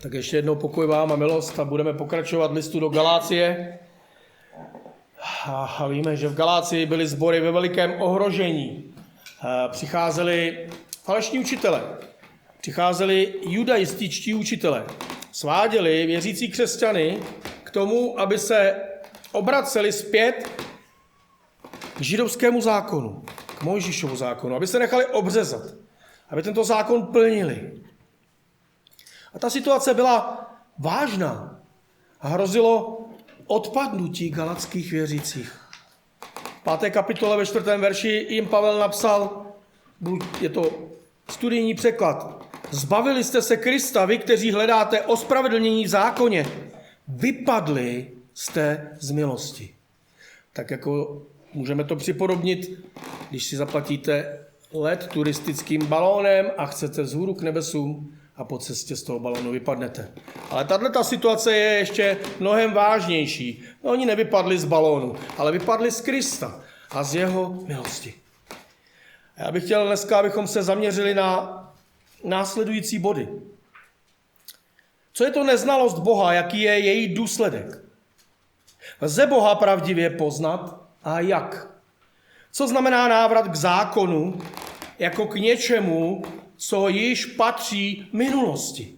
Tak ještě jednou pokoj vám a milost a budeme pokračovat listu do Galácie. A víme, že v Galácii byly sbory ve velikém ohrožení. Přicházeli falešní učitele, přicházeli judaističtí učitele. Sváděli věřící křesťany k tomu, aby se obraceli zpět k židovskému zákonu, k Mojžíšovu zákonu, aby se nechali obřezat, aby tento zákon plnili. A ta situace byla vážná a hrozilo odpadnutí galatských věřících. V 5. kapitole ve 4. verši jim Pavel napsal, je to studijní překlad, zbavili jste se Krista, vy, kteří hledáte ospravedlnění v zákoně, vypadli jste z milosti. Tak jako můžeme to připodobnit, když si zaplatíte let turistickým balónem a chcete vzhůru k nebesům a po cestě z toho balónu vypadnete. Ale tato situace je ještě mnohem vážnější. No, oni nevypadli z balónu, ale vypadli z Krista a z jeho milosti. Já bych chtěl dneska, abychom se zaměřili na následující body. Co je to neznalost Boha, jaký je její důsledek? Lze Boha pravdivě poznat a jak? Co znamená návrat k zákonu jako k něčemu, co již patří minulosti?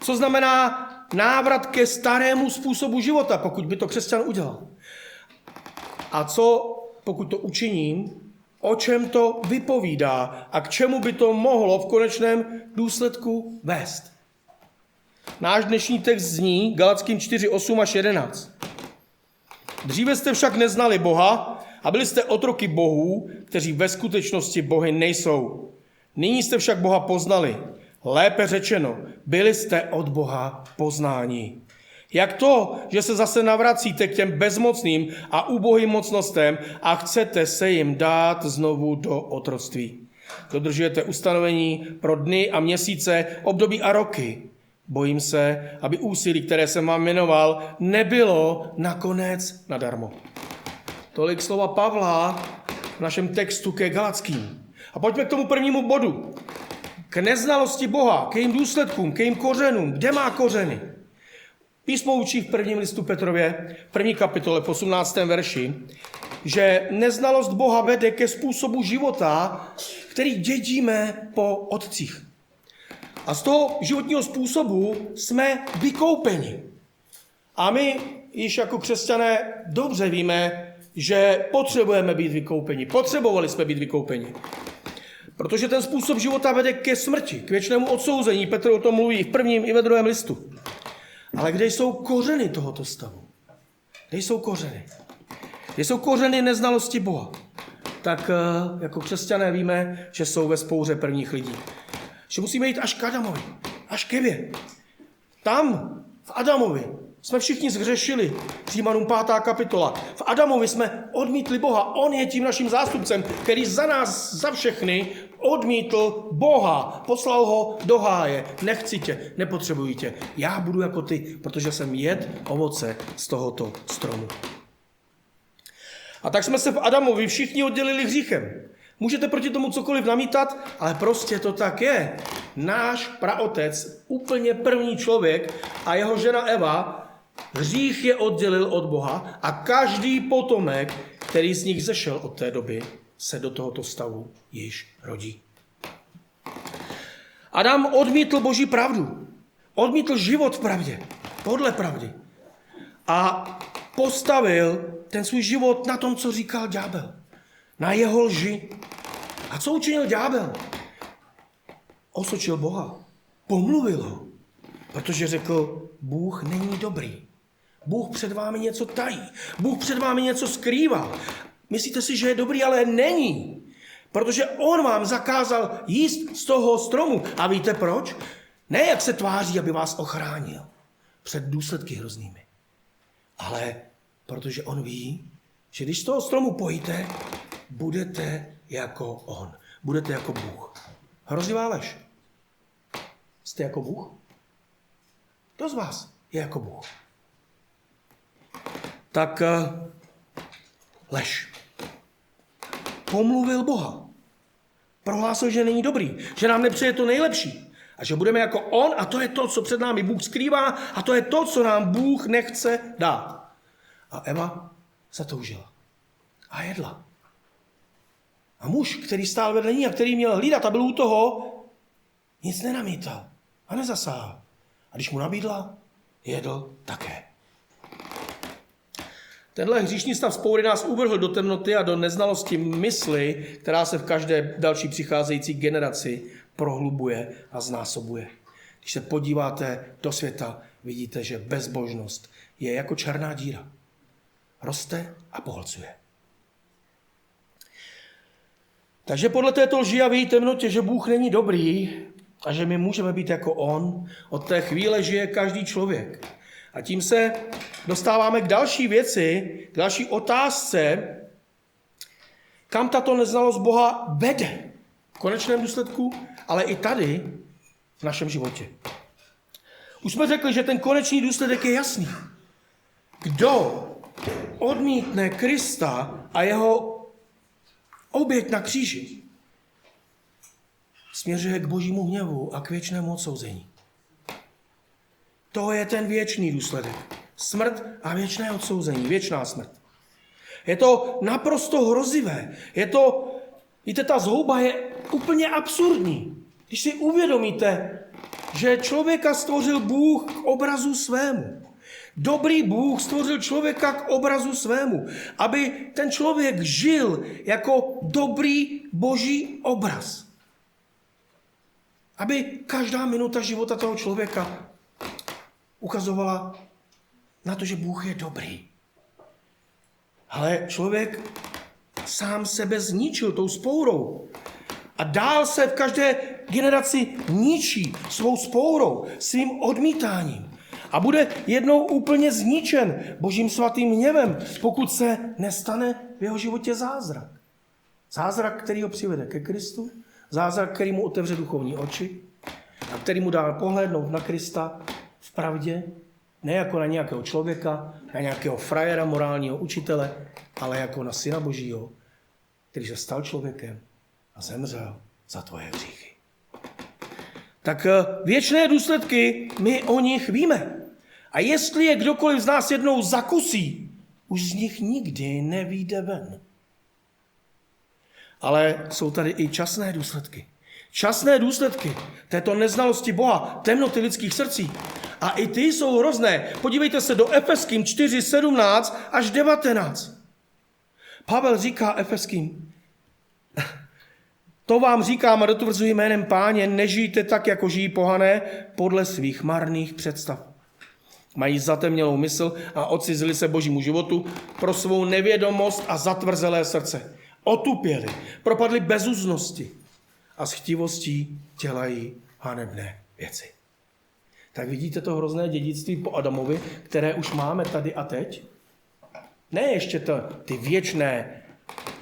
Co znamená návrat ke starému způsobu života, pokud by to křesťan udělal? A co, pokud to učiním, o čem to vypovídá a k čemu by to mohlo v konečném důsledku vést? Náš dnešní text zní Galatským 4, 8 až 11. Dříve jste však neznali Boha a byli jste otroky bohů, kteří ve skutečnosti bohy nejsou. Nyní jste však Boha poznali. Lépe řečeno, byli jste od Boha poznáni. Jak to, že se zase navracíte k těm bezmocným a ubohým mocnostem a chcete se jim dát znovu do otroctví? Dodržujete ustanovení pro dny a měsíce, období a roky. Bojím se, aby úsilí, které jsem vám jmenoval, nebylo nakonec nadarmo. Tolik slova Pavla v našem textu ke Galatským. A pojďme k tomu prvnímu bodu. K neznalosti Boha, k jejím důsledkům, k jejím kořenům. Kde má kořeny? Písmo učí v prvním listu Petrově, v 1. kapitole, v 18. verši, že neznalost Boha vede ke způsobu života, který dědíme po otcích. A z toho životního způsobu jsme vykoupeni. A my již jako křesťané dobře víme, že potřebujeme být vykoupeni. Potřebovali jsme být vykoupeni. Protože ten způsob života vede ke smrti, k věčnému odsouzení. Petr o tom mluví v 1. i ve 2. listu. Ale kde jsou kořeny tohoto stavu? Kde jsou kořeny? Kde jsou kořeny neznalosti Boha? Tak jako křesťané víme, že jsou ve spouře prvních lidí. Že musíme jít až k Adamovi, až k Evě. Tam, v Adamovi, jsme všichni zhřešili. Římanům 5. kapitola. V Adamovi jsme odmítli Boha. On je tím naším zástupcem, který za nás, za všechny, odmítl Boha. Poslal ho do háje. Nechci tě, nepotřebuji tě. Já budu jako ty, protože jsem jed ovoce z tohoto stromu. A tak jsme se v Adamovi všichni oddělili hříchem. Můžete proti tomu cokoliv namítat, ale prostě to tak je. Náš praotec, úplně první člověk a jeho žena Eva, hřích je oddělil od Boha a každý potomek, který z nich zešel od té doby, se do tohoto stavu již rodí. Adam odmítl Boží pravdu. Odmítl život v pravdě, podle pravdy. A postavil ten svůj život na tom, co říkal ďábel. Na jeho lži. A co učinil ďábel? Osočil Boha. Pomluvil ho. Protože řekl, Bůh není dobrý. Bůh před vámi něco tají. Bůh před vámi něco skrývá. Myslíte si, že je dobrý, ale není. Protože on vám zakázal jíst z toho stromu. A víte proč? Ne jak se tváří, aby vás ochránil před důsledky hroznými. Ale protože on ví, že když z toho stromu pojíte, budete jako on. Budete jako Bůh. Hrozivá lež. Jste jako Bůh? Kdo z vás je jako Bůh? Tak lež. Pomluvil Boha. Prohlásil, že není dobrý, že nám nepřeje to nejlepší. A že budeme jako on a to je to, co před námi Bůh skrývá a to je to, co nám Bůh nechce dát. A Eva zatoužila a jedla. A muž, který stál vedle ní a který měl hlídat a byl u toho, nic nenamítal a nezasáhl. A když mu nabídla, jedl také. Tenhle hříšný stav vzpoury nás uvrhl do temnoty a do neznalosti mysli, která se v každé další přicházející generaci prohlubuje a znásobuje. Když se podíváte do světa, vidíte, že bezbožnost je jako černá díra. Roste a pohlcuje. Takže podle této lži a v její temnotě, že Bůh není dobrý a že my můžeme být jako on, od té chvíle žije každý člověk. A tím se dostáváme k další věci, k další otázce, kam tato neznalost Boha vede. V konečném důsledku, ale i tady v našem životě. Už jsme řekli, že ten konečný důsledek je jasný. Kdo odmítne Krista a jeho oběť na kříži, směřuje k božímu hněvu a k věčnému odsouzení. To je ten věčný důsledek. Smrt a věčné odsouzení, věčná smrt. Je to naprosto hrozivé. Víte, ta zhouba je úplně absurdní. Když si uvědomíte, že člověka stvořil Bůh k obrazu svému. Dobrý Bůh stvořil člověka k obrazu svému, aby ten člověk žil jako dobrý boží obraz. Aby každá minuta života toho člověka ukazovala na to, že Bůh je dobrý. Ale člověk sám sebe zničil tou vzpourou. A dál se v každé generaci ničí svou vzpourou, svým odmítáním. A bude jednou úplně zničen božím svatým hněvem, pokud se nestane v jeho životě zázrak. Zázrak, který ho přivede ke Kristu, zázrak, který mu otevře duchovní oči a který mu dá pohlédnout na Krista v pravdě, ne jako na nějakého člověka, na nějakého frajera, morálního učitele, ale jako na Syna Božího, který se stal člověkem a zemřel za tvoje hříchy. Tak věčné důsledky my o nich víme. A jestli je kdokoliv z nás jednou zakusí, už z nich nikdy nevyjde ven. Ale jsou tady i časné důsledky. Časné důsledky této neznalosti Boha, temnoty lidských srdcí. A i ty jsou hrozné. Podívejte se do Efeským 4:17 až 19. Pavel říká Efeským: to vám říkám a dotvrzuji jménem Páně, nežijte tak, jako žijí pohané, podle svých marných představ. Mají zatemnělou mysl a odcizili se božímu životu pro svou nevědomost a zatvrzelé srdce. Otupěli, propadli bezúznosti a s chtivostí dělají hanebné věci. Tak vidíte to hrozné dědictví po Adamovi, které už máme tady a teď? Ne ještě ty věčné,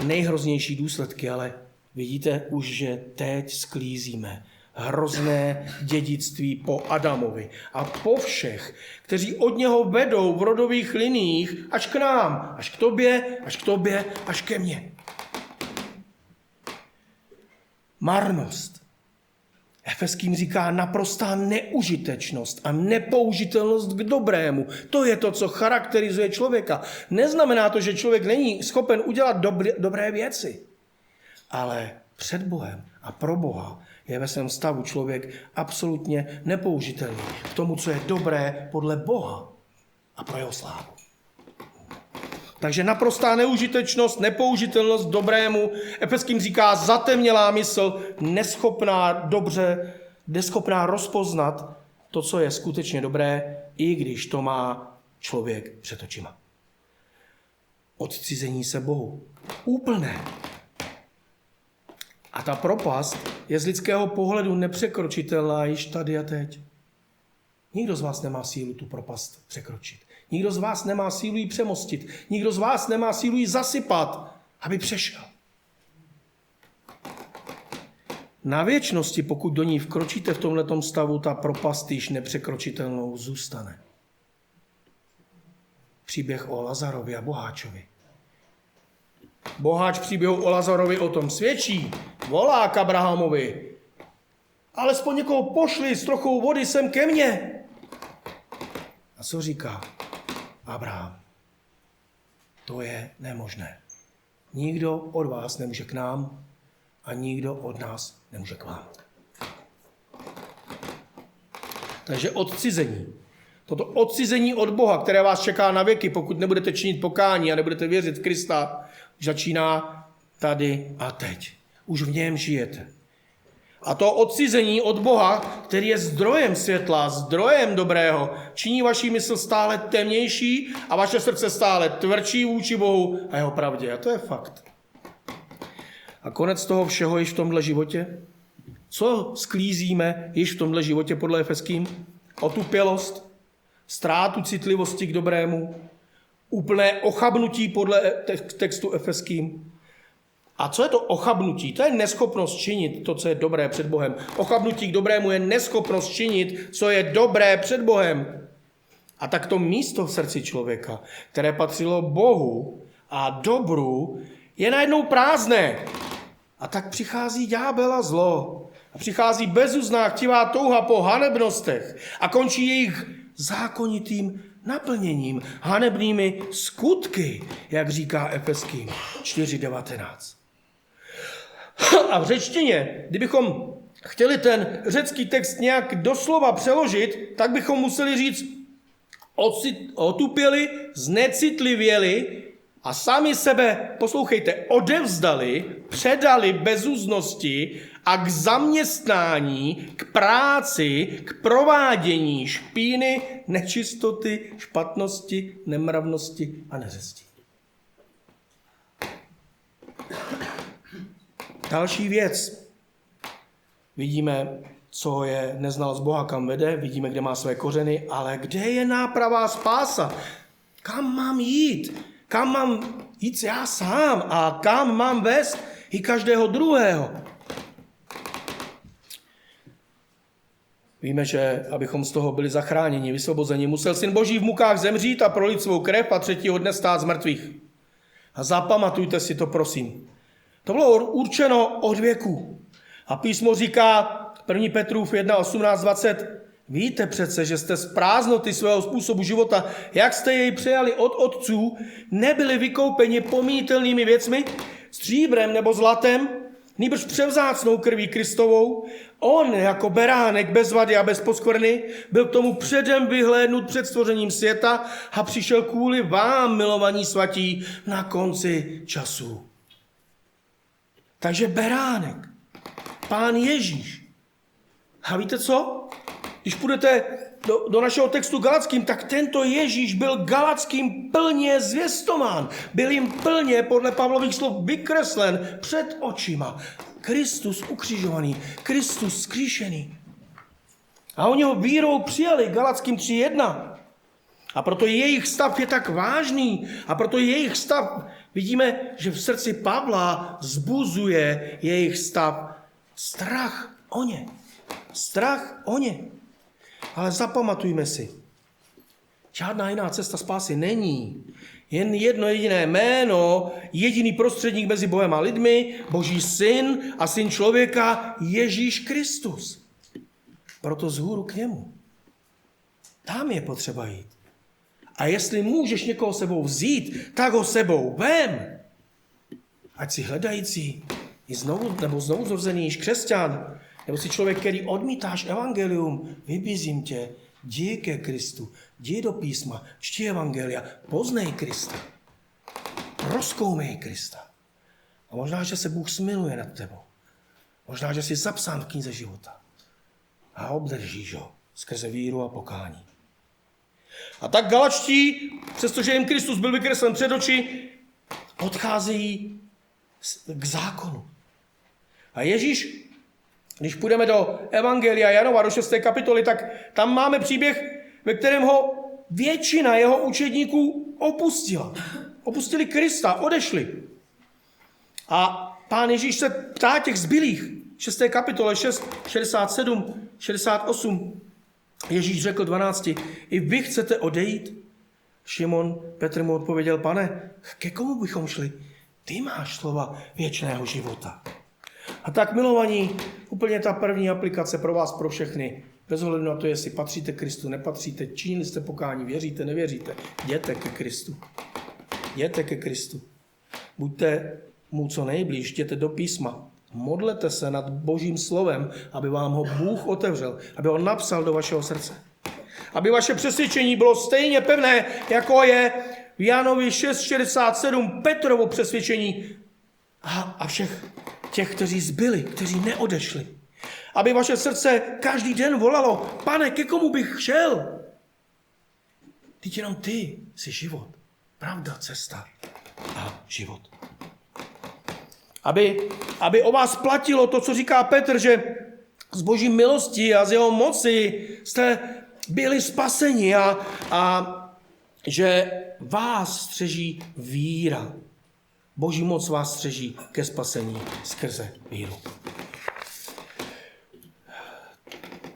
nejhroznější důsledky, ale vidíte už, že teď sklízíme hrozné dědictví po Adamovi a po všech, kteří od něho vedou v rodových liniích až k nám, až k tobě, až k tobě, až ke mně. Marnost. Efeským říká naprostá neužitečnost a nepoužitelnost k dobrému. To je to, co charakterizuje člověka. Neznamená to, že člověk není schopen udělat dobré věci. Ale před Bohem a pro Boha je ve svém stavu člověk absolutně nepoužitelný k tomu, co je dobré podle Boha a pro jeho slávu. Takže naprostá neužitečnost, nepoužitelnost k dobrému. Efeským říká zatemnělá mysl, neschopná rozpoznat to, co je skutečně dobré, i když to má člověk před očima. Odcizení se Bohu. Úplné. A ta propast je z lidského pohledu nepřekročitelná již tady a teď. Nikdo z vás nemá sílu tu propast překročit. Nikdo z vás nemá sílu ji přemostit. Nikdo z vás nemá sílu ji zasypat, aby přešel. Na věčnosti, pokud do ní vkročíte v tomhletom stavu, ta propast již nepřekročitelnou zůstane. Příběh o Lazarovi a boháčovi. Boháč příběhu o Lazarovi o tom svědčí, volá k Abrahamovi. Alespoň někoho pošli s trochou vody sem ke mně. A co říká Abraham? To je nemožné. Nikdo od vás nemůže k nám a nikdo od nás nemůže k vám. Takže odcizení. Toto odcizení od Boha, které vás čeká na věky, pokud nebudete činit pokání a nebudete věřit v Krista, už začíná tady a teď. Už v něm žijete. A to odcizení od Boha, který je zdrojem světla, zdrojem dobrého, činí vaši mysl stále temnější a vaše srdce stále tvrdší vůči Bohu a jeho pravdě. A to je fakt. A konec toho všeho již v tomhle životě? Co sklízíme již v tomhle životě podle Efeským? Otupělost, ztrátu citlivosti k dobrému, úplné ochabnutí podle textu Efeským. A co je to ochabnutí? To je neschopnost činit to, co je dobré před Bohem. Ochabnutí k dobrému je neschopnost činit, co je dobré před Bohem. A tak to místo v srdci člověka, které patřilo Bohu a dobru, je najednou prázdné. A tak přichází ďábel a zlo. A přichází bezuzná chtivá touha po hanebnostech a končí jejich zákonitým naplněním, hanebnými skutky, jak říká Efeským 4:19. A v řečtině, kdybychom chtěli ten řecký text nějak doslova přeložit, tak bychom museli říct otupěli, znecitlivěli a sami sebe, poslouchejte, odevzdali, předali bezúznosti a k zaměstnání, k práci, k provádění špíny, nečistoty, špatnosti, nemravnosti a neřesti. Další věc. Vidíme, co je neznalost Boha, kam vede, vidíme, kde má své kořeny, ale kde je nápravá spása? Kam mám jít? Kam mám jít já sám a kam mám vést i každého druhého? Víme, že abychom z toho byli zachráněni, vysvobozeni, musel Syn Boží v mukách zemřít a prolit svou krev a třetího dne stát z mrtvých. A zapamatujte si to, prosím. To bylo určeno od věku. A písmo říká 1. Petrův 1:18-20. Víte přece, že jste z prázdnoty svého způsobu života, jak jste jej přejali od otců, nebyli vykoupeni pomíjitelnými věcmi, stříbrem nebo zlatem, nýbrž převzácnou krví Kristovou. On jako beránek bez vady a bez poskvrny byl k tomu předem vyhlédnut před stvořením světa a přišel kvůli vám, milovaní svatí, na konci času. Takže beránek, Pán Ježíš. A víte co? Když půjdete do našeho textu Galackým, tak tento Ježíš byl Galackým plně zvěstován. Byl jim plně podle Pavlových slov vykreslen před očima. Kristus ukřižovaný, Kristus zkříšený. A oni ho vírou přijali, Galackým 3:1. A proto jejich stav je tak vážný. A proto jejich stav, vidíme, že v srdci Pavla zbuzuje jejich stav strach o ně. Strach o ně. Ale zapamatujme si, žádná jiná cesta spásy není. Jen jedno jediné jméno, jediný prostředník mezi Bohem a lidmi, Boží syn a syn člověka, Ježíš Kristus. Proto vzhůru k němu. Tam je potřeba jít. A jestli můžeš někoho sebou vzít, tak ho sebou vem. Ať si hledající, nebo znovu zrozený již křesťan, nebo si člověk, který odmítáš evangelium, vybízím tě, jdi ke Kristu, jdi do písma, čti evangelia, poznej Krista, rozkoumej Krista. A možná, že se Bůh smiluje nad tebou. Možná, že jsi zapsán v knize života. A obdržíš ho skrze víru a pokání. A tak Galačtí, přestože jim Kristus byl vykreslen před oči, odcházejí k zákonu. A Ježíš, když půjdeme do Evangelia Janova, do 6. kapitoly, tak tam máme příběh, ve kterém ho většina jeho učedníků opustila. Opustili Krista, odešli. A Pán Ježíš se ptá těch zbylých, 6. kapitole 6, 67, 68. Ježíš řekl 12. I vy chcete odejít? Šimon Petr mu odpověděl, Pane, ke komu bychom šli? Ty máš slova věčného života. A tak, milovaní, úplně ta první aplikace pro vás, pro všechny. Bez ohledu na to, jestli patříte Kristu, nepatříte, činili jste pokání, věříte, nevěříte. Jděte ke Kristu. Jděte ke Kristu. Buďte mu co nejblíž, jděte do písma. Modlete se nad Božím slovem, aby vám ho Bůh otevřel, aby ho napsal do vašeho srdce. Aby vaše přesvědčení bylo stejně pevné, jako je v Janovi 6,67 Petrovo přesvědčení a všech těch, kteří zbyli, kteří neodešli. Aby vaše srdce každý den volalo: Pane, ke komu bych šel? Teď jenom ty jsi život, pravda, cesta a život. Aby o vás platilo to, co říká Petr, že z Boží milosti a z jeho moci jste byli spaseni a že vás střeží víra. Boží moc vás střeží ke spasení skrze víru.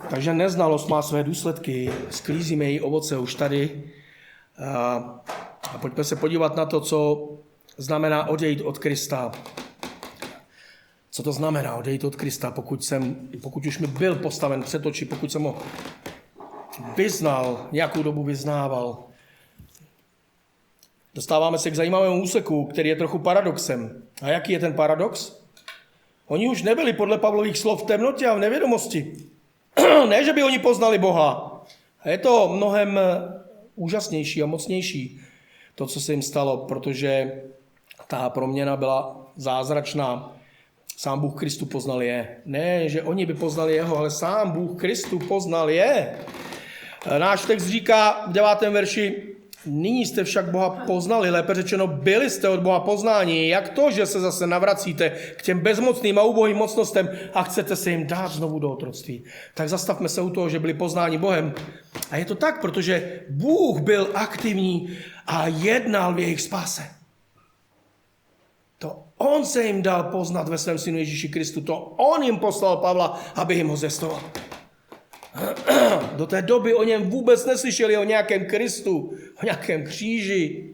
Takže neznalost má své důsledky, sklízíme její ovoce už tady. A pojďme se podívat na to, co znamená odejít od Krista. Co to znamená odejít od Krista, pokud už mi byl postaven před oči, pokud jsem ho vyznal, nějakou dobu vyznával. Dostáváme se k zajímavému úseku, který je trochu paradoxem. A jaký je ten paradox? Oni už nebyli podle Pavlových slov v temnotě a v nevědomosti. Ne, že by oni poznali Boha. A je to mnohem úžasnější a mocnější, to, co se jim stalo, protože ta proměna byla zázračná. Sám Bůh Kristu poznal je. Ne, že oni by poznali jeho, ale sám Bůh Kristu poznal je. Náš text říká v 9. verši: Nyní jste však Boha poznali, lépe řečeno, byli jste od Boha poznáni. Jak to, že se zase navracíte k těm bezmocným a ubohým mocnostem a chcete se jim dát znovu do otroctví? Tak zastavme se u toho, že byli poznáni Bohem. A je to tak, protože Bůh byl aktivní a jednal v jejich spáse. To on se jim dal poznat ve svém synu Ježíši Kristu. To on jim poslal Pavla, aby jim ho zvěstoval. Do té doby o něm vůbec neslyšeli, o nějakém Kristu, o nějakém kříži,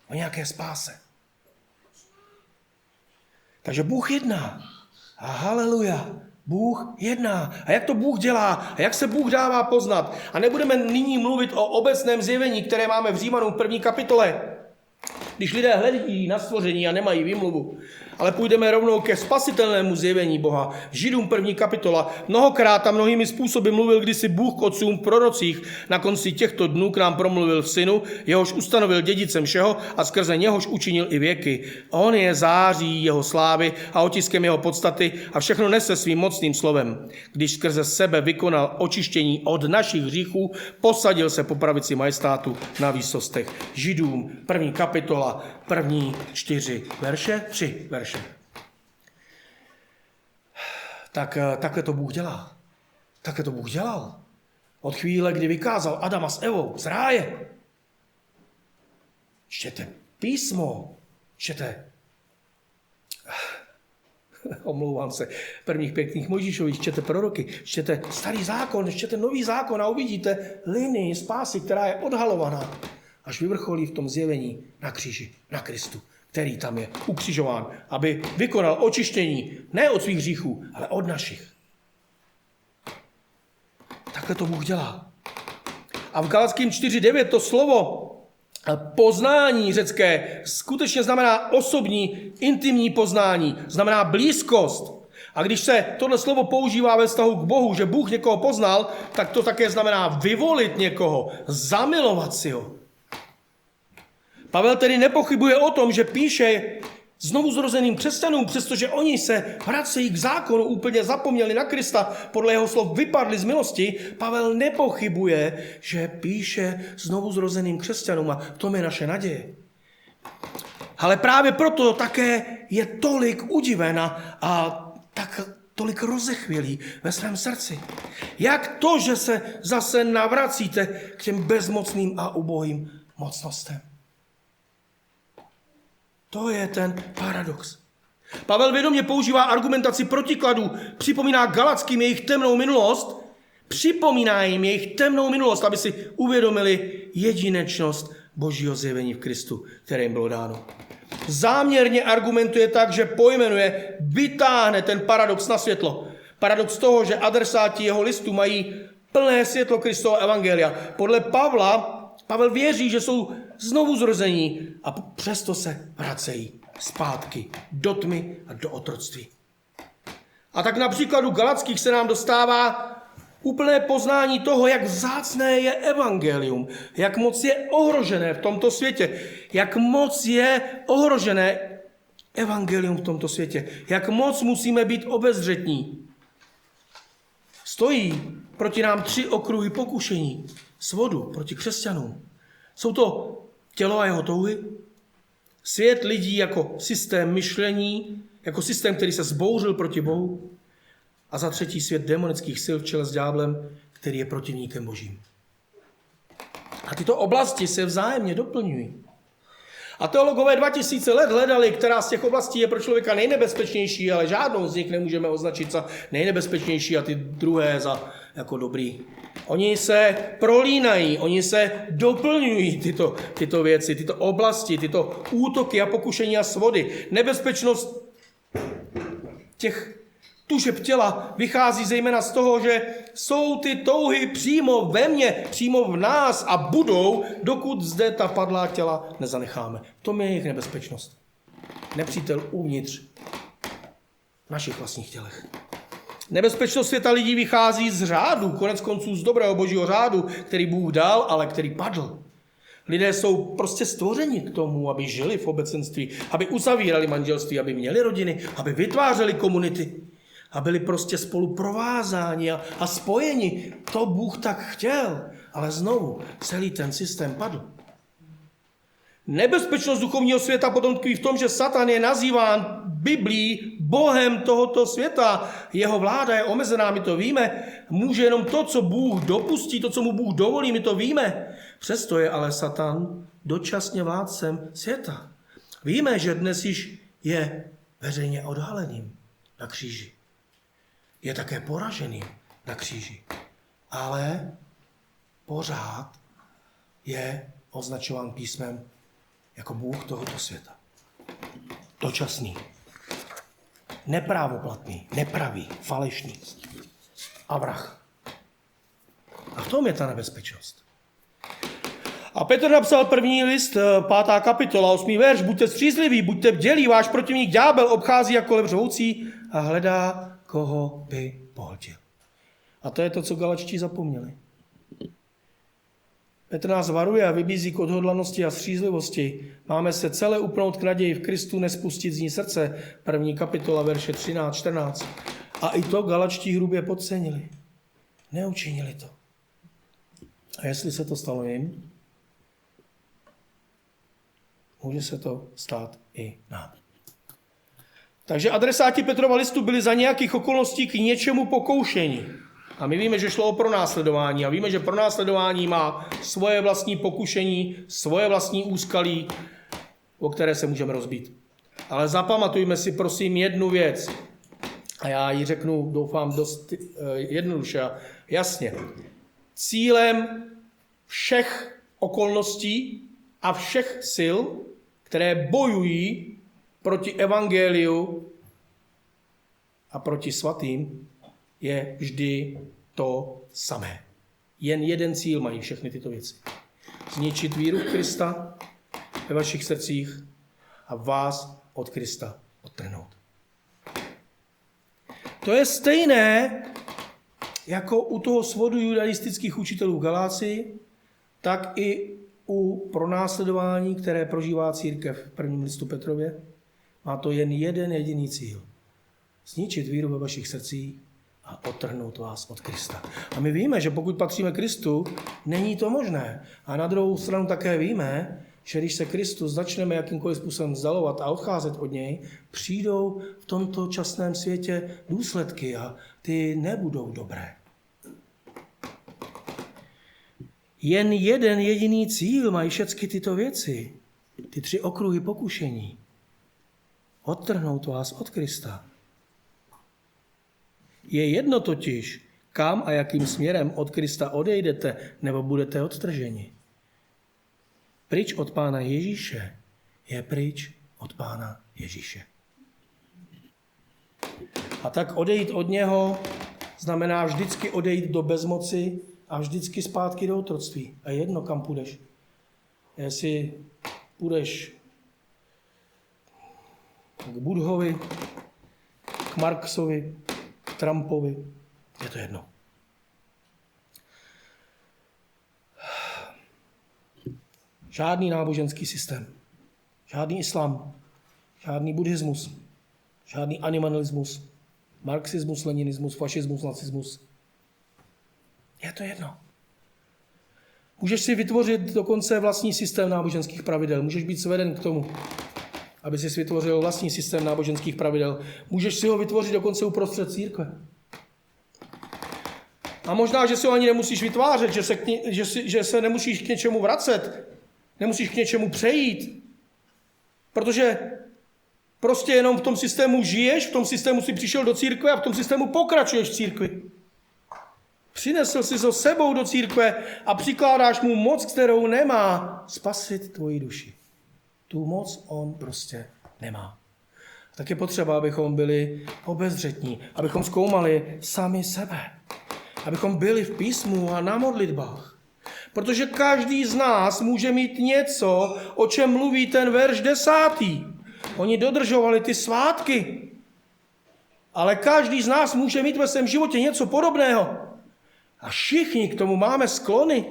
o nějaké spáse. Takže Bůh jedná. A haleluja, Bůh jedná. A jak to Bůh dělá? A jak se Bůh dává poznat? A nebudeme nyní mluvit o obecném zjevení, které máme v Římanům 1. kapitole. Když lidé hledí na stvoření a nemají výmluvu. Ale půjdeme rovnou ke spasitelnému zjevení Boha. Židům 1. kapitola. Mnohokrát a mnohými způsoby mluvil kdysi Bůh k otcům v prorocích. Na konci těchto dnů k nám promluvil v synu, jehož ustanovil dědicem všeho a skrze něhož učinil i věky. On je září jeho slávy a otiskem jeho podstaty a všechno nese svým mocným slovem. Když skrze sebe vykonal očištění od našich hříchů, posadil se po pravici majestátu na výsostech. Židům 1. kapitola, 1. 4 verše, 3 verše. Takhle to Bůh dělá. Takhle to Bůh dělal. Od chvíle, kdy vykázal Adama s Evou z ráje. Čtěte písmo. Čtěte. Omlouvám se. Prvních pěkných Mojžíšových. Čtěte proroky. Čtěte starý zákon. Čtěte nový zákon a uvidíte linii spásy, která je odhalovaná. Až vyvrcholí v tom zjevení na kříži, na Kristu, který tam je ukřižován, aby vykonal očištění ne od svých hříchů, ale od našich. Takhle to Bůh dělá. A v Galackým 4.9 to slovo poznání řecké skutečně znamená osobní, intimní poznání, znamená blízkost. A když se tohle slovo používá ve vztahu k Bohu, že Bůh někoho poznal, tak to také znamená vyvolit někoho, zamilovat si ho. Pavel tedy nepochybuje o tom, že píše znovu zrozeným křesťanům, přestože oni se vracejí k zákonu, úplně zapomněli na Krista, podle jeho slov vypadli z milosti, Pavel nepochybuje, že píše znovu zrozeným křesťanům a v tom je naše naděje. Ale právě proto také je tolik udiven a tak tolik rozechvělý ve svém srdci. Jak to, že se zase navracíte k těm bezmocným a ubohým mocnostem? To je ten paradox. Pavel vědomě používá argumentaci protikladů, připomíná Galackým jejich temnou minulost, připomíná jim jejich temnou minulost, aby si uvědomili jedinečnost Božího zjevení v Kristu, které jim bylo dáno. Záměrně argumentuje tak, že pojmenuje vytáhne ten paradox na světlo. Paradox toho, že adresáti jeho listu mají plné světlo Kristova evangelia. Podle Pavel věří, že jsou znovu zrození a přesto se vracejí zpátky do tmy a do otroctví. A tak na příkladu Galackých se nám dostává úplné poznání toho, jak vzácné je evangelium, jak moc je ohrožené v tomto světě, jak moc je ohrožené evangelium v tomto světě, jak moc musíme být obezřetní. Stojí proti nám 3 okruhy pokušení, svodu proti křesťanům. Jsou to tělo a jeho touhy, svět lidí jako systém myšlení, jako systém, který se zbouřil proti Bohu, a za třetí svět demonických sil v čele s ďáblem, který je protivníkem Božím. A tyto oblasti se vzájemně doplňují. A teologové 2000 let hledali, která z těch oblastí je pro člověka nejnebezpečnější, ale žádnou z nich nemůžeme označit za nejnebezpečnější a ty druhé za jako dobrý. Oni se prolínají, oni se doplňují tyto věci, tyto oblasti, tyto útoky a pokušení a svody. Nebezpečnost těch tužeb těla vychází zejména z toho, že jsou ty touhy přímo ve mně, přímo v nás a budou, dokud zde ta padlá těla nezanecháme. To je jejich nebezpečnost. Nepřítel uvnitř v našich vlastních tělech. Nebezpečnost světa lidí vychází z řádu, konec konců z dobrého božího řádu, který Bůh dal, ale který padl. Lidé jsou prostě stvořeni k tomu, aby žili v obecenství, aby uzavírali manželství, aby měli rodiny, aby vytvářeli komunity a byli prostě spolu provázáni a spojeni. To Bůh tak chtěl, ale znovu celý ten systém padl. Nebezpečnost duchovního světa potom tkví v tom, že Satan je nazýván Biblí bohem tohoto světa. Jeho vláda je omezená, my to víme. Může jenom to, co Bůh dopustí, to, co mu Bůh dovolí, my to víme. Přesto je ale Satan dočasně vládcem světa. Víme, že dnes již je veřejně odhaleným na kříži. Je také poražený na kříži. Ale pořád je označován písmem jako Bůh tohoto světa. Dočasný. Neprávoplatný, nepravý, falešný. A vrah. A v tom je ta nebezpečnost. A Petr napsal první list, 5. kapitola, 8. verš. Buďte střízliví, buďte bdělí, váš protivník ďábel obchází jako lev řvoucí a hledá, koho by pohltil. A to je to, co Galačtí zapomněli. Petr nás varuje a vybízí k odhodlanosti a střízlivosti. Máme se celé upnout k naději v Kristu, nespustit z ní srdce. 1. kapitola, verše 13, 14. A i to Galačtí hrubě podcenili. Neučinili to. A jestli se to stalo jim, může se to stát i nám. Takže adresáti Petrova listu byli za nějakých okolností k něčemu pokoušení. A my víme, že šlo o pronásledování. A víme, že pronásledování má svoje vlastní pokušení, svoje vlastní úskalí, o které se můžeme rozbít. Ale zapamatujme si prosím jednu věc. A já ji řeknu, doufám, dost jednoduše a jasně. Cílem všech okolností a všech sil, které bojují proti evangeliu a proti svatým, je vždy to samé. Jen jeden cíl mají všechny tyto věci. Zničit víru v Krista ve vašich srdcích a vás od Krista odtrhnout. To je stejné jako u toho svodu judaistických učitelů v Galácii, tak i u pronásledování, které prožívá církev v prvním listu Petrově. Má to jen jeden jediný cíl. Zničit víru ve vašich srdcích a odtrhnout vás od Krista. A my víme, že pokud patříme Kristu, není to možné. A na druhou stranu také víme, že když se Kristus začneme jakýmkoliv způsobem vzdalovat a odcházet od něj, přijdou v tomto časném světě důsledky a ty nebudou dobré. Jen jeden jediný cíl mají všechny tyto věci, ty 3 okruhy pokušení. Odtrhnout vás od Krista. Je jedno totiž, kam a jakým směrem od Krista odejdete, nebo budete odtrženi. Pryč od Pána Ježíše je pryč od Pána Ježíše. A tak odejít od něho znamená vždycky odejít do bezmoci a vždycky zpátky do otroctví. A jedno, kam půjdeš. Jestli půjdeš k Budhovi, k Marxovi, k Trumpovi, je to jedno. Žádný náboženský systém, žádný islám, žádný buddhismus, žádný animalismus, marxismus, leninismus, fašismus, nacismus. Je to jedno. Můžeš si vytvořit dokonce vlastní systém náboženských pravidel. Můžeš být sveden k tomu, aby si vytvořil vlastní systém náboženských pravidel. Můžeš si ho vytvořit dokonce uprostřed církve. A možná, že si ho ani nemusíš vytvářet, že se nemusíš k něčemu vracet, nemusíš k něčemu přejít, protože prostě jenom v tom systému žiješ, v tom systému si přišel do církve a v tom systému pokračuješ v církvi. Přinesl si ho sebou do církve a přikládáš mu moc, kterou nemá spasit tvoji duši. Tu moc on prostě nemá. Tak je potřeba, abychom byli obezřetní, abychom zkoumali sami sebe, abychom byli v písmu a na modlitbách. Protože každý z nás může mít něco, o čem mluví ten verš 10. Oni dodržovali ty svátky, ale každý z nás může mít ve svém životě něco podobného. A všichni k tomu máme sklony.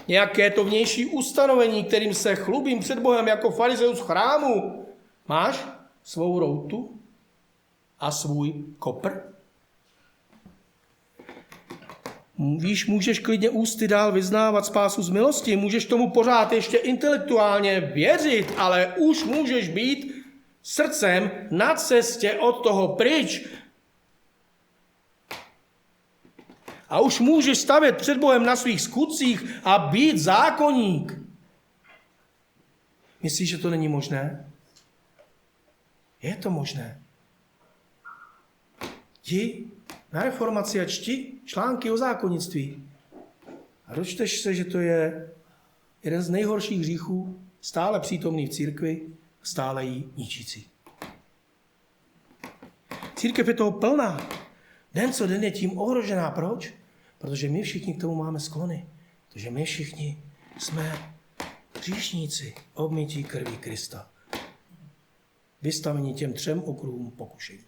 Nějaké to vnější ustanovení, kterým se chlubím před Bohem jako farizeus v chrámu. Máš svou routu a svůj kopr? Víš, můžeš klidně ústy dál vyznávat spásu z milosti, můžeš tomu pořád ještě intelektuálně věřit, ale už můžeš být srdcem na cestě od toho pryč. A už můžeš stavět před Bohem na svých skutcích a být zákonník. Myslíš, že to není možné? Je to možné. Jdi na reformaci a čti články o zákonnictví. A dočteš se, že to je jeden z nejhorších hříchů, stále přítomný v církvi, stále ji ničící. Církev je toho plná. Den co den je tím ohrožená. Proč? Protože my všichni k tomu máme sklony. Protože my všichni jsme hříšníci, obmytí krví Krista. Vystavení těm 3 okruhům pokušení.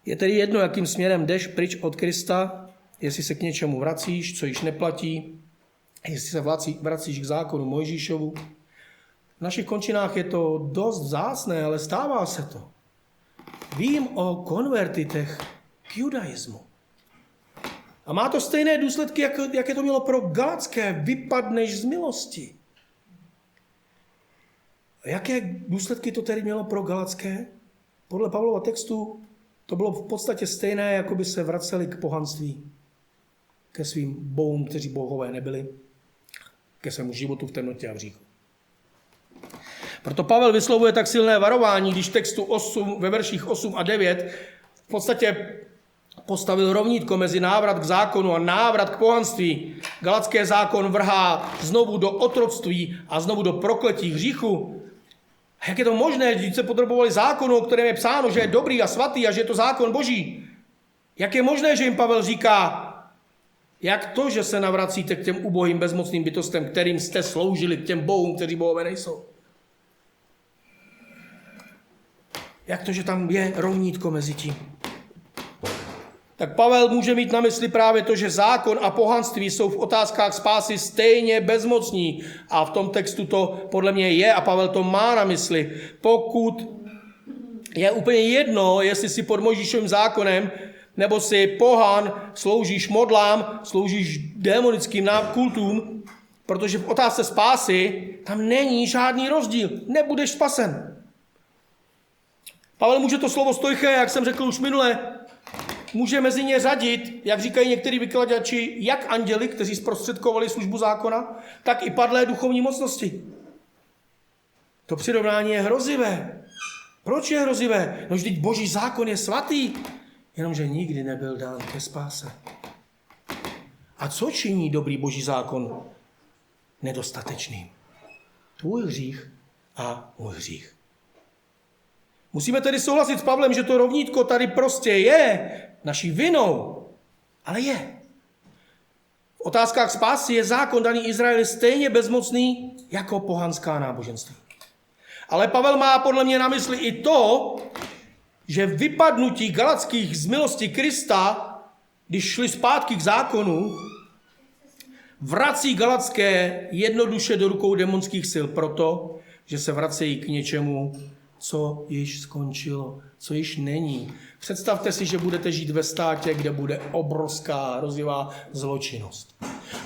Je tedy jedno, jakým směrem jdeš pryč od Krista, jestli se k něčemu vracíš, co již neplatí, jestli se vracíš k zákonu Mojžíšovu. V našich končinách je to dost vzácné, ale stává se to. Vím o konvertitech k judaismu. A má to stejné důsledky, jaké to mělo pro Galatské. Vypadneš z milosti. A jaké důsledky to tedy mělo pro Galatské? Podle Pavlova textu to bylo v podstatě stejné, jako by se vraceli k pohanství, ke svým bohům, kteří bohové nebyli, ke svému životu v temnotě a v hříchu. Proto Pavel vyslovuje tak silné varování, když v textu 8, ve verších 8 a 9 v podstatě postavil rovnítko mezi návrat k zákonu a návrat k pohanství. Galatské zákon vrhá znovu do otroctví a znovu do prokletí hříchu. A jak je to možné, když se podrobovali zákonu, o kterém je psáno, že je dobrý a svatý a že je to zákon Boží? Jak je možné, že jim Pavel říká, jak to, že se navracíte k těm ubohým bezmocným bytostem, kterým jste sloužili, k těm bohům, kteří bohové nejsou? Jak to, že tam je rovnítko mezi tím? Tak Pavel může mít na mysli právě to, že zákon a pohanství jsou v otázkách spásy stejně bezmocní. A v tom textu to podle mě je a Pavel to má na mysli. Pokud je úplně jedno, jestli si pod Mojžíšovým zákonem, nebo si pohan, sloužíš modlám, sloužíš démonickým kultům, protože v otázce spásy tam není žádný rozdíl. Nebudeš spasen. Pavel může to slovo stojché, jak jsem řekl už minule, může mezi ně řadit, jak říkají někteří vykladači, jak anděli, kteří zprostředkovali službu zákona, tak i padlé duchovní mocnosti. To přirovnání je hrozivé. Proč je hrozivé? No vždyť Boží zákon je svatý, jenomže nikdy nebyl dán ke spáse. A co činí dobrý Boží zákon nedostatečným? Tvůj hřích a můj hřích. Musíme tedy souhlasit s Pavlem, že to rovnítko tady prostě je naší vinou, ale je. V otázkách spásy je zákon daný Izraeli stejně bezmocný jako pohanská náboženství. Ale Pavel má podle mě na mysli i to, že vypadnutí Galackých z milosti Krista, když šli zpátky k zákonu, vrací Galacké jednoduše do rukou démonských sil proto, že se vracejí k něčemu, co již skončilo, co již není. Představte si, že budete žít ve státě, kde bude obrovská hrozivá zločinnost.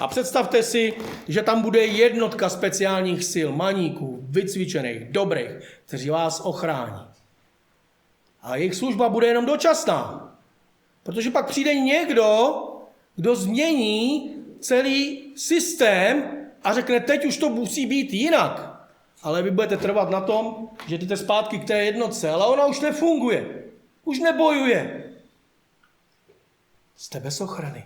A představte si, že tam bude jednotka speciálních sil, maníků, vycvičených, dobrých, kteří vás ochrání. A jejich služba bude jenom dočasná. Protože pak přijde někdo, kdo změní celý systém a řekne, teď už to musí být jinak. Ale vy budete trvat na tom, že jdete zpátky k té jednotce, ale ona už nefunguje. Už nebojuje. Jste bez ochrany.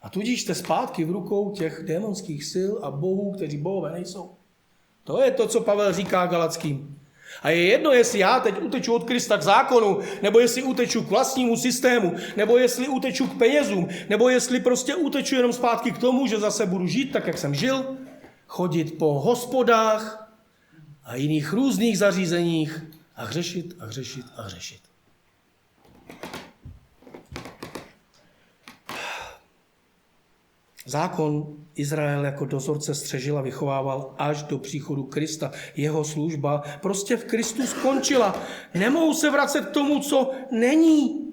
A tudíž jste zpátky v rukou těch démonských sil a bohů, kteří bohové nejsou. To je to, co Pavel říká Galackým. A je jedno, jestli já teď uteču od Krista k zákonu, nebo jestli uteču k vlastnímu systému, nebo jestli uteču k penězům, nebo jestli prostě uteču jenom zpátky k tomu, že zase budu žít tak, jak jsem žil, chodit po hospodách a jiných různých zařízeních a hřešit a hřešit a hřešit. Zákon Izrael jako dozorce střežil a vychovával až do příchodu Krista. Jeho služba prostě v Kristu skončila. Nemohou se vracet k tomu, co není.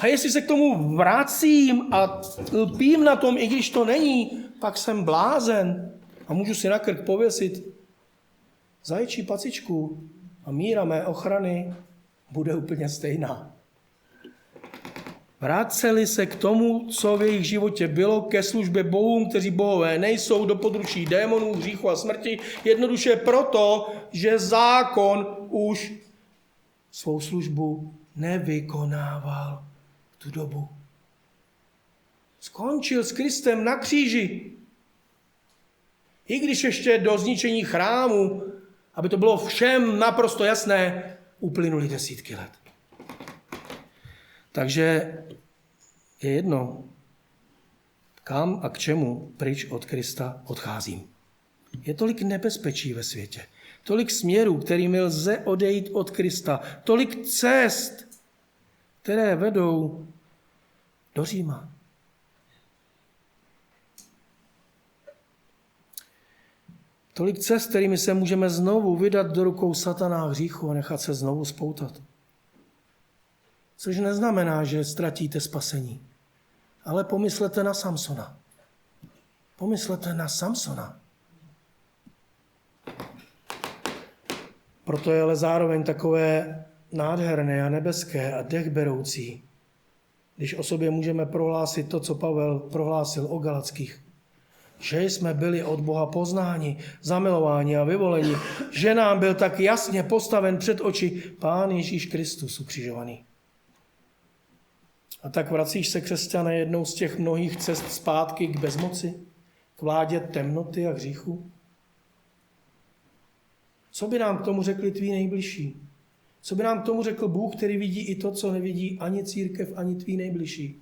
A jestli se k tomu vracím a lpím na tom, i když to není, pak jsem blázen a můžu si na krk pověsit zajčí pacičku a míra mé ochrany bude úplně stejná. Vraceli se k tomu, co v jejich životě bylo, ke službě bohům, kteří bohové nejsou, do područí démonů, hříchu a smrti, jednoduše proto, že zákon už svou službu nevykonával v tu dobu. Skončil s Kristem na kříži. I když ještě do zničení chrámu, aby to bylo všem naprosto jasné, uplynuly desítky let. Takže je jedno, kam a k čemu pryč od Krista odcházím. Je tolik nebezpečí ve světě, tolik směrů, kterými lze odejít od Krista, tolik cest, které vedou do Říma. Tolik cest, kterými se můžeme znovu vydat do rukou satana a hříchu a nechat se znovu spoutat. Což neznamená, že ztratíte spasení. Ale pomyslete na Samsona. Pomyslete na Samsona. Proto je ale zároveň takové nádherné a nebeské a dechberoucí, když o sobě můžeme prohlásit to, co Pavel prohlásil o Galackých. Že jsme byli od Boha poznáni, zamilováni a vyvoleni, že nám byl tak jasně postaven před oči Pán Ježíš Kristus ukřižovaný. A tak vracíš se, křesťané, jednou z těch mnohých cest zpátky k bezmoci, k vládě temnoty a hříchu? Co by nám k tomu řekli tví nejbližší? Co by nám k tomu řekl Bůh, který vidí i to, co nevidí ani církev, ani tví nejbližší?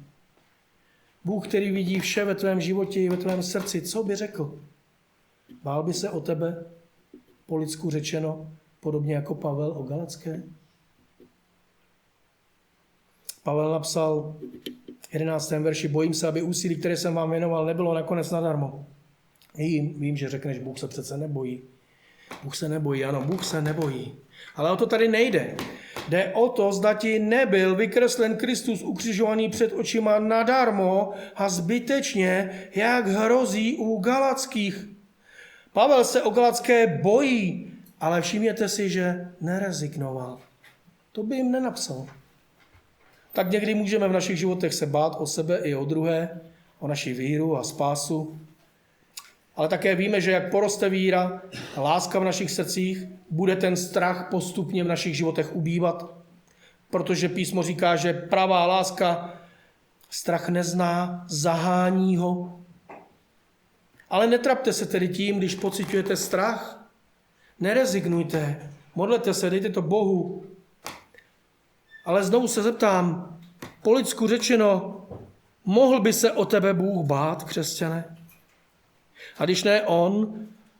Bůh, který vidí vše ve tvém životě i ve tvém srdci, co by řekl? Bál by se o tebe, po lidsku řečeno, podobně jako Pavel o Galacké? Pavel napsal v 11. verši, bojím se, aby úsilí, které jsem vám věnoval, nebylo nakonec nadarmo. Vím, že řekneš, Bůh se přece nebojí. Bůh se nebojí, ano, Bůh se nebojí. Ale o to tady nejde. Jde o to, zda ti nebyl vykreslen Kristus ukřižovaný před očima nadarmo a zbytečně, jak hrozí u Galackých. Pavel se o Galacké bojí, ale všimněte si, že nerezignoval. To by jim nenapsal. Tak někdy můžeme v našich životech se bát o sebe i o druhé, o naši víru a spásu. Ale také víme, že jak poroste víra a láska v našich srdcích, bude ten strach postupně v našich životech ubývat. Protože písmo říká, že pravá láska strach nezná, zahání ho. Ale netrapte se tedy tím, když pociťujete strach. Nerezignujte, modlete se, dejte to Bohu. Ale znovu se zeptám, po lidsku řečeno, mohl by se o tebe Bůh bát, křesťané? A když ne on,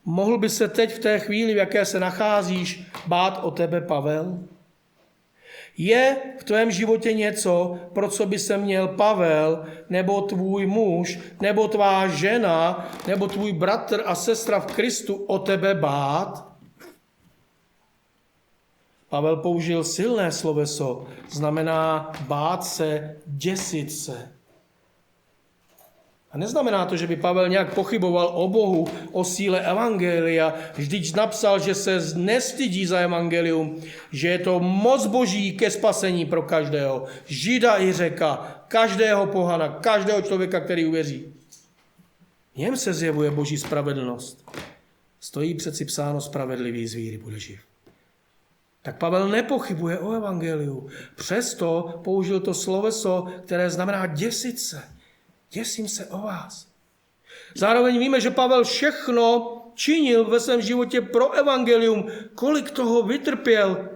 mohl by se teď v té chvíli, v jaké se nacházíš, bát o tebe Pavel? Je v tvém životě něco, pro co by se měl Pavel, nebo tvůj muž, nebo tvá žena, nebo tvůj bratr a sestra v Kristu o tebe bát? Pavel použil silné sloveso, znamená bát se, děsit se. A neznamená to, že by Pavel nějak pochyboval o Bohu, o síle evangelia. Vždyť napsal, že se nestydí za evangelium, že je to moc Boží ke spasení pro každého. Žida i Řeka, každého pohana, každého člověka, který uvěří. V něm se zjevuje Boží spravedlnost. Stojí přeci psáno, spravedlivý z víry bude živ. Tak Pavel nepochybuje o evangeliu. Přesto použil to sloveso, které znamená děsit se. Děsím se o vás. Zároveň víme, že Pavel všechno činil ve svém životě pro evangelium. Kolik toho vytrpěl.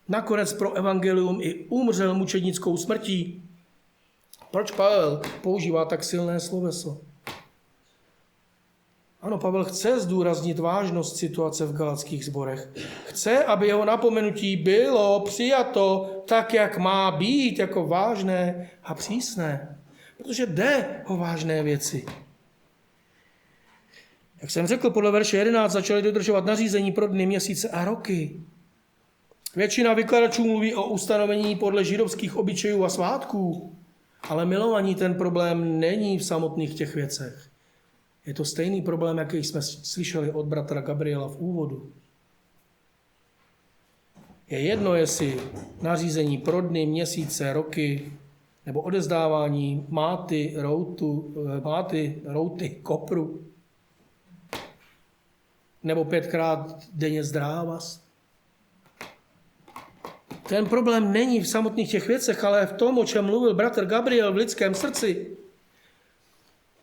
Nakonec pro evangelium i umřel mučednickou smrtí. Proč Pavel používá tak silné sloveso? Ano, Pavel chce zdůraznit vážnost situace v galackých sborech. Chce, aby jeho napomenutí bylo přijato tak, jak má být, jako vážné a přísné. Protože jde o vážné věci. Jak jsem řekl, podle verše 11 začali dodržovat nařízení pro dny, měsíce a roky. Většina vykladačů mluví o ustanovení podle židovských obyčejů a svátků, ale milovaní, ten problém není v samotných těch věcech. Je to stejný problém, jaký jsme slyšeli od bratra Gabriela v úvodu. Je jedno, jestli nařízení pro dny, měsíce, roky, nebo odezdávání máty, routy, kopru, nebo 5krát denně zdrávas. Ten problém není v samotných těch věcech, ale v tom, o čem mluvil bratr Gabriel v lidském srdci.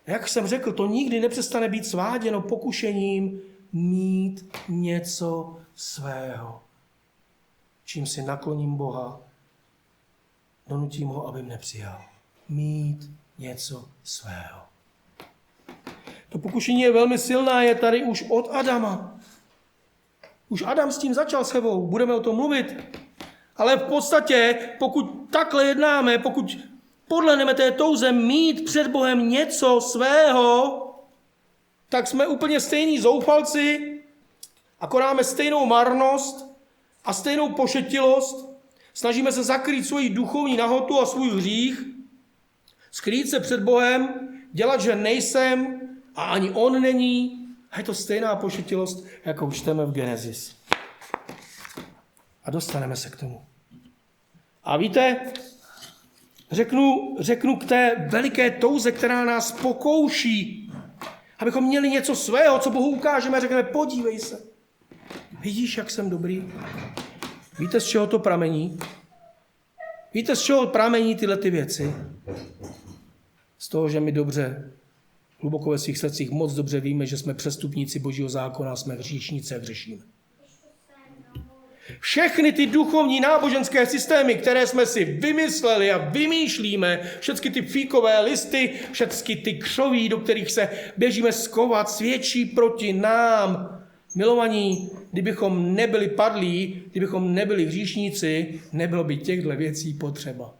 Jak jsem řekl, to nikdy nepřestane být sváděno pokušením mít něco svého. Čím si nakloním Boha, donutím ho, aby mne přijal. Mít něco svého. To pokušení je velmi silná, je tady už od Adama. Už Adam s tím začal s Evou, budeme o tom mluvit. Ale v podstatě, pokud takhle jednáme, pokud podlehneme té touze mít před Bohem něco svého, tak jsme úplně stejní zoufalci a konáme stejnou marnost a stejnou pošetilost. Snažíme se zakrýt svoji duchovní nahotu a svůj hřích, skrýt se před Bohem, dělat, že nejsem a ani on není. A je to stejná pošetilost, jakou čteme v Genesis. A dostaneme se k tomu. A víte, řeknu k té veliké touze, která nás pokouší, abychom měli něco svého, co Bohu ukážeme a řekneme, podívej se. Vidíš, jak jsem dobrý? Víte, z čeho to pramení? Víte, z čeho pramení tyhle ty věci? Z toho, že my dobře, hluboko ve svých srdcích moc dobře víme, že jsme přestupníci Božího zákona, jsme hříšníci a hřešíme. Všechny ty duchovní náboženské systémy, které jsme si vymysleli a vymýšlíme, všechny ty fíkové listy, všechny ty křoví, do kterých se běžíme skovat, svědčí proti nám. Milovaní, kdybychom nebyli padlí, kdybychom nebyli hříšníci, nebylo by těchto věcí potřeba.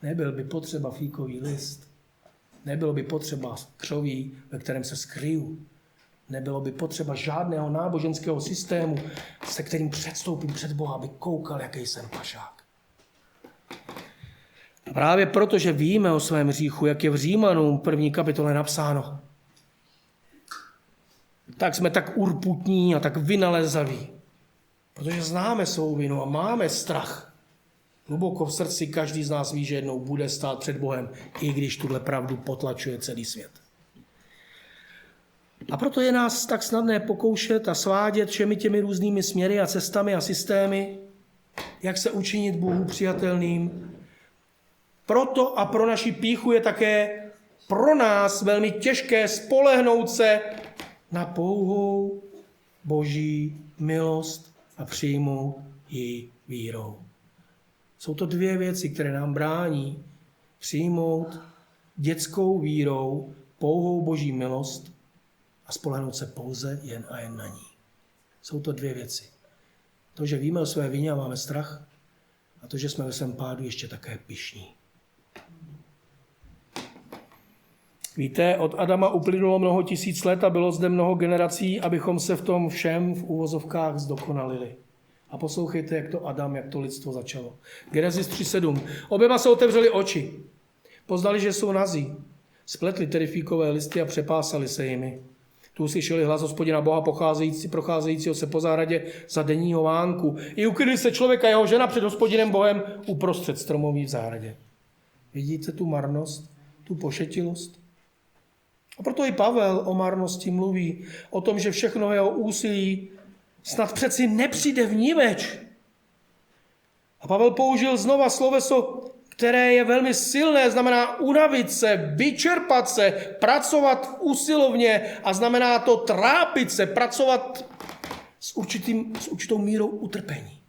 Nebyl by potřeba fíkový list. Nebylo by potřeba křoví, ve kterém se skryju. Nebylo by potřeba žádného náboženského systému, se kterým předstoupím před Boha, aby koukal, jaký jsem pašák. A právě proto, že víme o svém hříchu, jak je v Římanům 1. kapitole napsáno, tak jsme tak urputní a tak vynalezaví. Protože známe svou vinu a máme strach. Hluboko v srdci každý z nás ví, že jednou bude stát před Bohem, i když tuhle pravdu potlačuje celý svět. A proto je nás tak snadné pokoušet a svádět všemi těmi různými směry a cestami a systémy, jak se učinit Bohu přijatelným. Proto a pro naši pýchu je také pro nás velmi těžké spolehnout se na pouhou Boží milost a přijmout ji vírou. Jsou to dvě věci, které nám brání přijmout dětskou vírou pouhou Boží milost a spolehnout se pouze jen a jen na ní. Jsou to dvě věci. To, že víme o své vině a máme strach, a to, že jsme ve svém pádu ještě také pyšní. Víte, od Adama uplynulo mnoho tisíc let a bylo zde mnoho generací, abychom se v tom všem v úvozovkách zdokonalili. A poslouchejte, jak to Adam, jak to lidstvo začalo. Genesis 3:7. Oběma se otevřeli oči. Poznali, že jsou nazí. Spletli tedy fíkové listy a přepásali se jimi. Tu slyšeli hlas Hospodina Boha procházejícího se po zahradě za denního vánku. I ukryli se člověka a jeho žena před Hospodinem Bohem uprostřed stromoví v zahradě. Vidíte tu marnost, tu pošetilost? A proto i Pavel o marnosti mluví, o tom, že všechno jeho úsilí snad přeci nepřijde vniveč. A Pavel použil znova sloveso, které je velmi silné, znamená unavit se, vyčerpat se, pracovat usilovně a znamená to trápit se, pracovat s určitou mírou utrpení.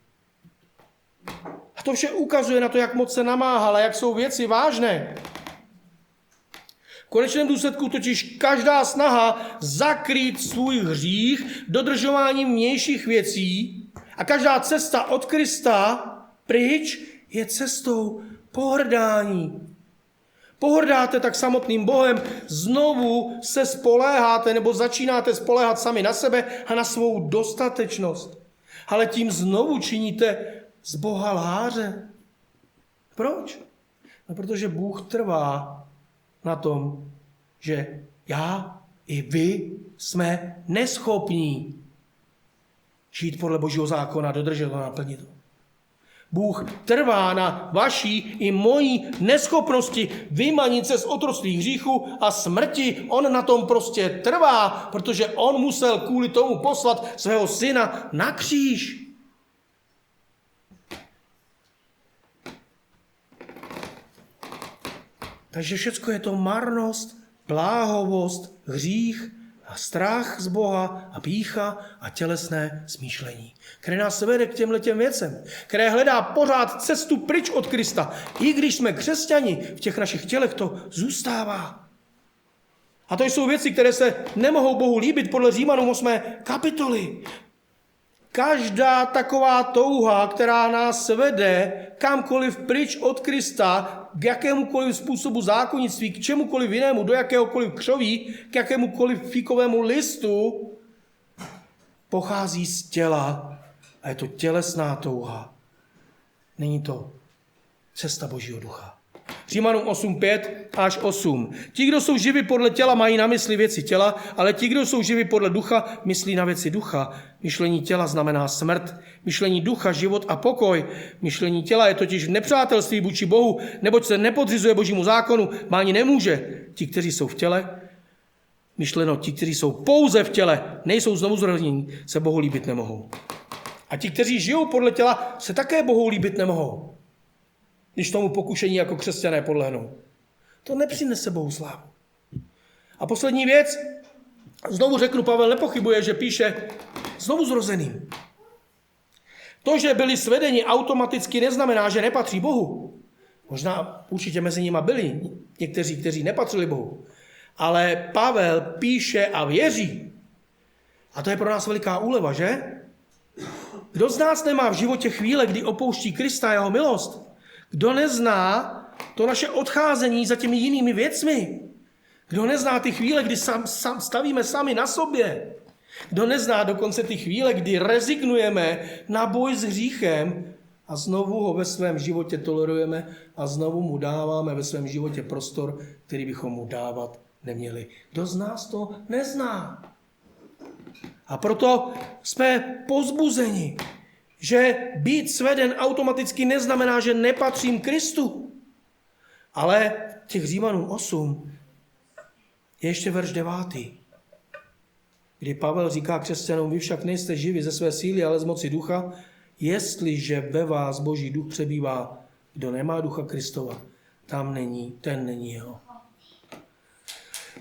A to vše ukazuje na to, jak moc se namáhal a jak jsou věci vážné. V konečném důsledku totiž každá snaha zakrýt svůj hřích dodržováním vnějších věcí a každá cesta od Krista pryč je cestou pohrdání. Pohrdáte tak samotným Bohem, znovu se spoléháte nebo začínáte spoléhat sami na sebe a na svou dostatečnost. Ale tím znovu činíte z Boha lháře. Proč? No, protože Bůh trvá na tom, že já i vy jsme neschopní žít podle Božího zákona, dodržet ho, naplnit ho. Bůh trvá na vaší i mojí neschopnosti vymanit se z otroctví hříchu a smrti. On na tom prostě trvá, protože on musel kvůli tomu poslat svého syna na kříž. Takže všecko je to marnost, bláhovost, hřích a strach z Boha a pýcha a tělesné smýšlení, které nás vede k těmhletěm věcem, které hledá pořád cestu pryč od Krista. I když jsme křesťani, v těch našich tělech to zůstává. A to jsou věci, které se nemohou Bohu líbit podle Římanům 8. kapitoly. Každá taková touha, která nás vede kamkoliv pryč od Krista, k jakémukoliv způsobu zákonnictví, k čemukoliv jinému, do jakéhokoliv křoví, k jakémukoliv fíkovému listu, pochází z těla a je to tělesná touha. Není to cesta Božího ducha. Římanům 8:5-8. Ti, kdo jsou živi podle těla, mají na mysli věci těla, ale ti, kdo jsou živi podle ducha, myslí na věci ducha. Myšlení těla znamená smrt, myšlení ducha život a pokoj. Myšlení těla je totiž v nepřátelství vůči Bohu, neboť se nepodřizuje Božímu zákonu, má ani nemůže. Ti, kteří jsou v těle, myšleno ti, kteří jsou pouze v těle, nejsou znovu zrození, se Bohu líbit nemohou. A ti, kteří žijou podle těla, se také Bohu líbit nemohou, když tomu pokušení jako křesťané podlehnou. To nepřinese Bohu slávu. A poslední věc, znovu řeknu, Pavel nepochybuje, že píše znovu zrozeným. To, že byli svedeni automaticky, neznamená, že nepatří Bohu. Možná určitě mezi nimi byli někteří, kteří nepatřili Bohu. Ale Pavel píše a věří. A to je pro nás veliká úleva, že? Kdo z nás nemá v životě chvíle, kdy opouští Krista a jeho milost? Kdo nezná to naše odcházení za těmi jinými věcmi? Kdo nezná ty chvíle, kdy stavíme sami na sobě? Kdo nezná dokonce ty chvíle, kdy rezignujeme na boj s hříchem a znovu ho ve svém životě tolerujeme a znovu mu dáváme ve svém životě prostor, který bychom mu dávat neměli? Kdo z nás to nezná? A proto jsme povzbuzeni, že být sveden automaticky neznamená, že nepatřím Kristu. Ale těch Římanům 8 je ještě verš 9, kdy Pavel říká křesťanům, vy však nejste živi ze své síly, ale z moci ducha, jestliže ve vás Boží duch přebývá. Kdo nemá ducha Kristova, ten není jeho.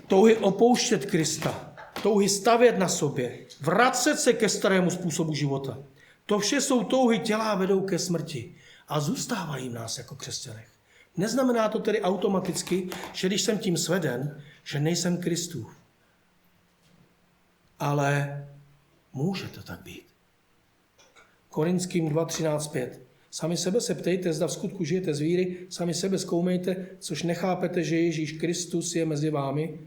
Touhy opouštět Krista touhy stavět na sobě, vracet se ke starému způsobu života. To vše jsou touhy těla a vedou ke smrti a zůstávají v nás jako křesťanech. Neznamená to tedy automaticky, že když jsem tím sveden, že nejsem Kristův. Ale může to tak být. Korinským 2.13.5. Sami sebe se ptejte, zda v skutku žijete z víry, sami sebe zkoumejte, což nechápete, že Ježíš Kristus je mezi vámi,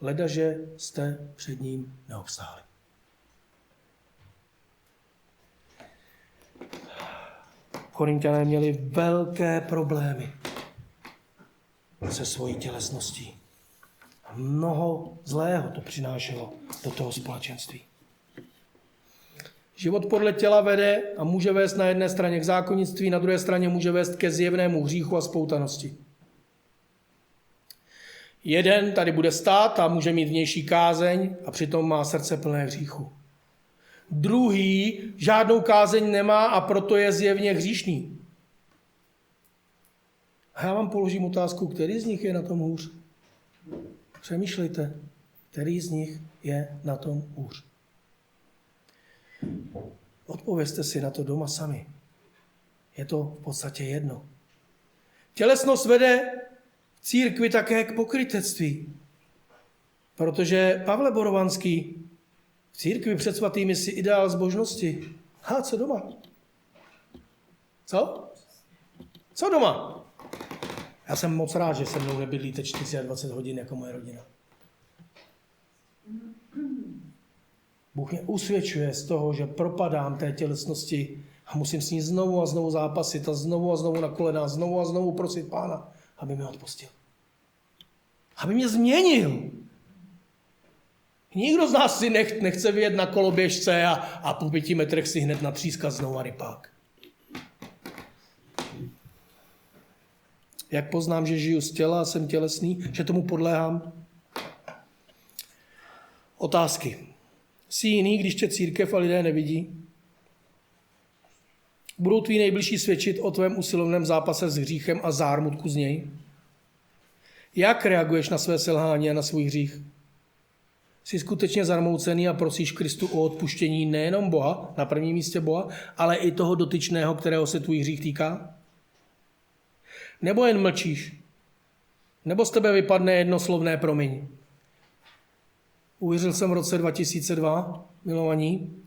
ledaže jste před ním neobstáli. Korinťané měli velké problémy se svojí tělesností. Mnoho zlého to přinášelo do toho společenství. Život podle těla vede a může vést na jedné straně k zákonnictví, na druhé straně může vést ke zjevnému hříchu a spoutanosti. Jeden tady bude stát a může mít vnější kázeň a přitom má srdce plné hříchu. Druhý žádnou kázeň nemá a proto je zjevně hříšný. A já vám položím otázku, který z nich je na tom hůř? Přemýšlejte, který z nich je na tom hůř. Odpovězte si na to doma sami. Je to v podstatě jedno. Tělesnost vede v církvi také k pokrytectví. Protože Pavle Borovanský v církvi před svatými si ideál zbožnosti. A co doma? Co? Co doma? Já jsem moc rád, že se mnou nebydlíte 24 hodin jako moje rodina. Bůh mě usvědčuje z toho, že propadám té tělesnosti a musím s ní znovu a znovu zápasit a znovu na kolena, znovu a znovu prosit Pána, aby mě odpustil. Aby mě změnil. Nikdo z nás si nechce vyjet na koloběžce a po 5 metrech si hned natřískat znovu rypák. Jak poznám, že žiju z těla a jsem tělesný, že tomu podléhám? Otázky. Jsi jiný, když tě církev a lidé nevidí? Budou tví nejbližší svědčit o tvém usilovném zápase s hříchem a zármutku z něj? Jak reaguješ na své selhání a na svůj hřích? Jsi skutečně zarmoucený a prosíš Kristu o odpuštění nejenom Boha, na prvním místě Boha, ale i toho dotyčného, kterého se tvůj hřích týká? Nebo jen mlčíš? Nebo z tebe vypadne jednoslovné promiň? Uvěřil jsem v roce 2002, milovaní,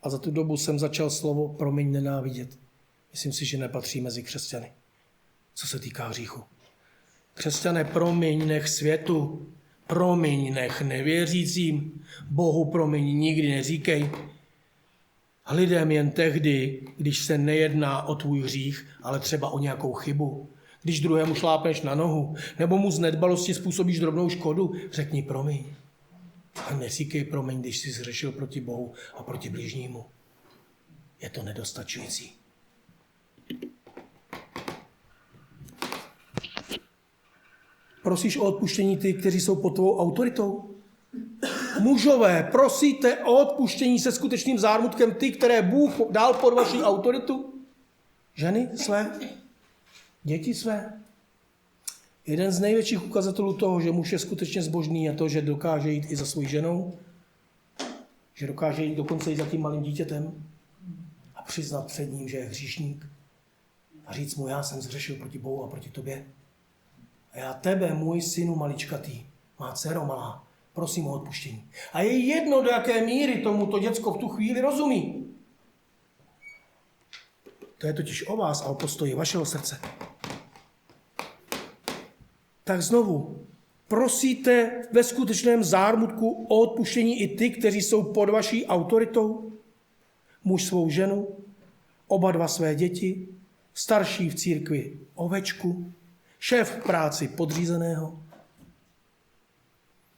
a za tu dobu jsem začal slovo promiň nenávidět. Myslím si, že nepatří mezi křesťany, co se týká hříchu. Křesťané, promiň nech světu, promiň nech nevěřícím, Bohu promiň nikdy neříkej. Lidem jen tehdy, když se nejedná o tvůj hřích, ale třeba o nějakou chybu. Když druhému šlápneš na nohu, nebo mu z nedbalosti způsobíš drobnou škodu, řekni promiň. A neříkej promiň, když jsi zhřešil proti Bohu a proti bližnímu. Je to nedostačující. Prosíš o odpuštění ty, kteří jsou pod tvou autoritou? Mužové, prosíte o odpuštění se skutečným zármutkem ty, které Bůh dal pod vaší autoritu? Ženy své? Děti své? Jeden z největších ukazatelů toho, že muž je skutečně zbožný, je to, že dokáže jít i za svou ženou, že dokáže jít dokonce i za tím malým dítětem a přiznat před ním, že je hříšník a říct mu, já jsem zhřešil proti Bohu a proti tobě. A já tebe, můj synu maličkatý, má dcero malá, prosím o odpuštění. A je jedno, do jaké míry tomuto děcko v tu chvíli rozumí. To je totiž o vás a o postoji vašeho srdce. Tak znovu, prosíte ve skutečném zármutku o odpuštění i ty, kteří jsou pod vaší autoritou? Muž svou ženu, oba dva své děti, starší v církvi ovečku, šéf v práci podřízeného.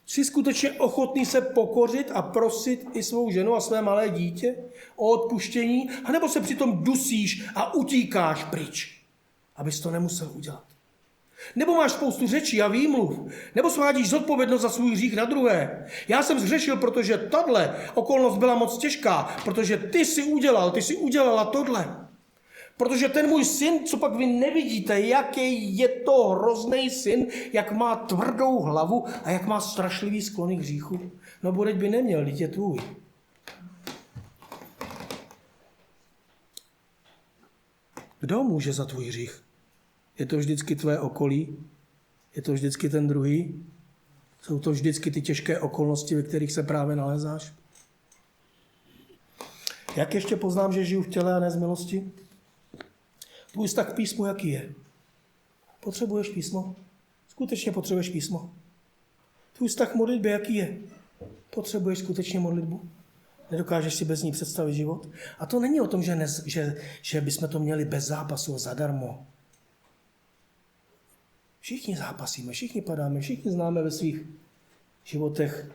Jsi skutečně ochotný se pokořit a prosit i svou ženu a své malé dítě o odpuštění, anebo se přitom dusíš a utíkáš pryč, abys to nemusel udělat? Nebo máš spoustu řečí a výmluv, nebo svádíš zodpovědnost za svůj hřích na druhé. Já jsem zhřešil, protože tahle okolnost byla moc těžká, protože ty si udělala tohle. Protože ten můj syn, co pak vy nevidíte, jaký je to hrozný syn, jak má tvrdou hlavu a jak má strašlivý sklony k hříchu. No bodeď by neměl, vždyť je tvůj. Kdo může za tvůj hřích? Je to vždycky tvé okolí? Je to vždycky ten druhý? Jsou to vždycky ty těžké okolnosti, ve kterých se právě nalézáš? Jak ještě poznám, že žiju v těle a ne z milosti? Tvůj vztah k písmu jaký je? Potřebuješ písmo? Skutečně potřebuješ písmo? Tvůj vztah k modlitbě jaký je? Potřebuješ skutečně modlitbu? Nedokážeš si bez ní představit život? A to není o tom, že bychom to měli bez zápasu a zadarmo. Všichni zápasíme, všichni padáme, všichni známe ve svých životech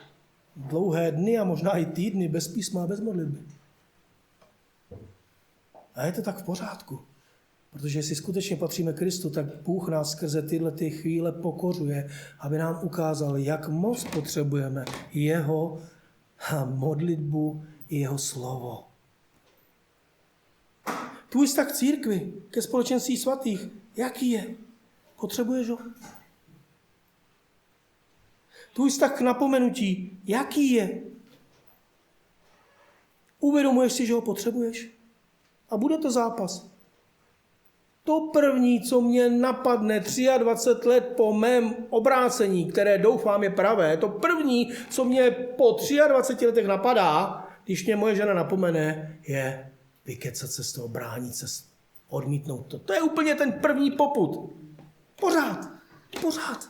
dlouhé dny a možná i týdny bez písma a bez modlitby. A je to tak v pořádku. Protože jestli skutečně patříme Kristu, tak Bůh nás skrze tyhle ty chvíle pokořuje, aby nám ukázal, jak moc potřebujeme jeho modlitbu i jeho slovo. Tvůj vztah k církvi, ke společenství svatých, jaký je? Potřebuješ ho? Tvůj vztah k napomenutí, jaký je? Uvědomuješ si, že ho potřebuješ? A bude to zápas. To první, co mě napadne 23 let po mém obrácení, které doufám je pravé, to první, co mě po 23 letech napadá, když mě moje žena napomene, je vykecat se z toho, bránit se, odmítnout to. To je úplně ten první popud. Pořád.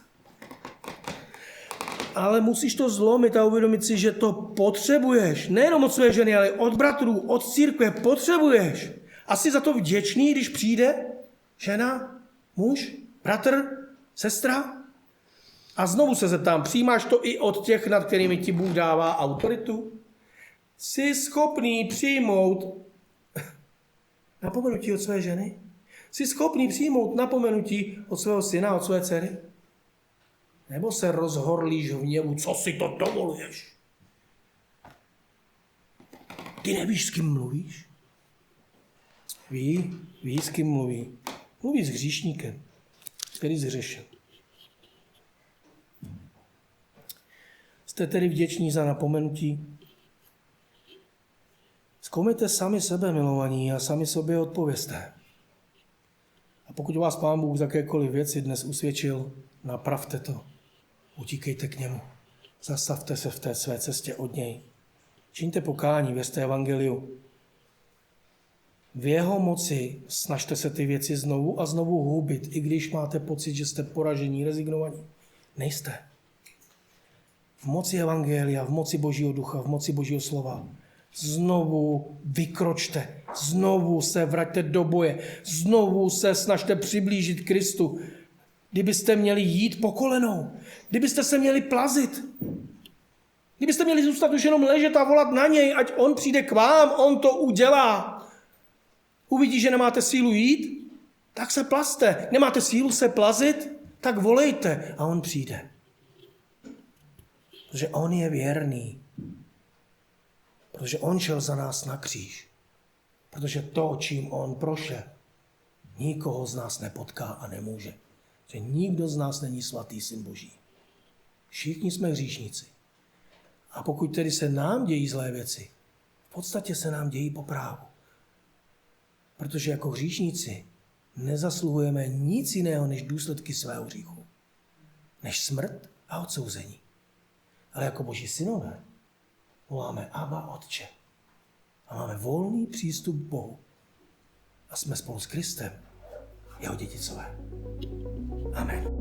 Ale musíš to zlomit a uvědomit si, že to potřebuješ. Nejenom od své ženy, ale od bratrů, od církve potřebuješ. A jsi za to vděčný, když přijde žena, muž, bratr, sestra? A znovu se zeptám, přijímáš to i od těch, nad kterými ti Bůh dává autoritu? Jsi schopný přijmout napomenutí od své ženy? Jsi schopný přijmout napomenutí od svého syna, od své dcery? Nebo se rozhorlíš v hněvu, co si to dovoluješ? Ty nevíš, s kým mluvíš? Ví, s kým mluví. Mluví s hříšníkem, který zhřešil. Jste tedy vděční za napomenutí? Zkoumejte sami sebe, milovaní, a sami sobě odpovězte. A pokud vás Pán Bůh z jakékoliv věci dnes usvědčil, napravte to. Utíkejte k němu. Zastavte se v té své cestě od něj. Čiňte pokání, věřte evangeliu. V jeho moci snažte se ty věci znovu a znovu hubit, i když máte pocit, že jste poražení, rezignovaní. Nejste. V moci evangelia, v moci Božího ducha, v moci Božího slova. Znovu vykročte, znovu se vraťte do boje, znovu se snažte přiblížit Kristu. Kdybyste měli jít po kolenou, kdybyste se měli plazit, kdybyste měli zůstat už jenom ležet a volat na něj, ať on přijde k vám, on to udělá. Uvidí, že nemáte sílu jít, tak se plazte. Nemáte sílu se plazit, tak volejte a on přijde. Protože on je věrný. Protože on šel za nás na kříž. Protože to, čím on prošel, nikoho z nás nepotká a nemůže. Že nikdo z nás není svatý syn Boží. Všichni jsme hříšníci. A pokud tedy se nám dějí zlé věci, v podstatě se nám dějí po právu. Protože jako hříšníci nezasluhujeme nic jiného než důsledky svého hříchu. Než smrt a odsouzení. Ale jako Boží synové voláme Abba, Otče. A máme volný přístup k Bohu. A jsme spolu s Kristem jeho dědicové. Amen.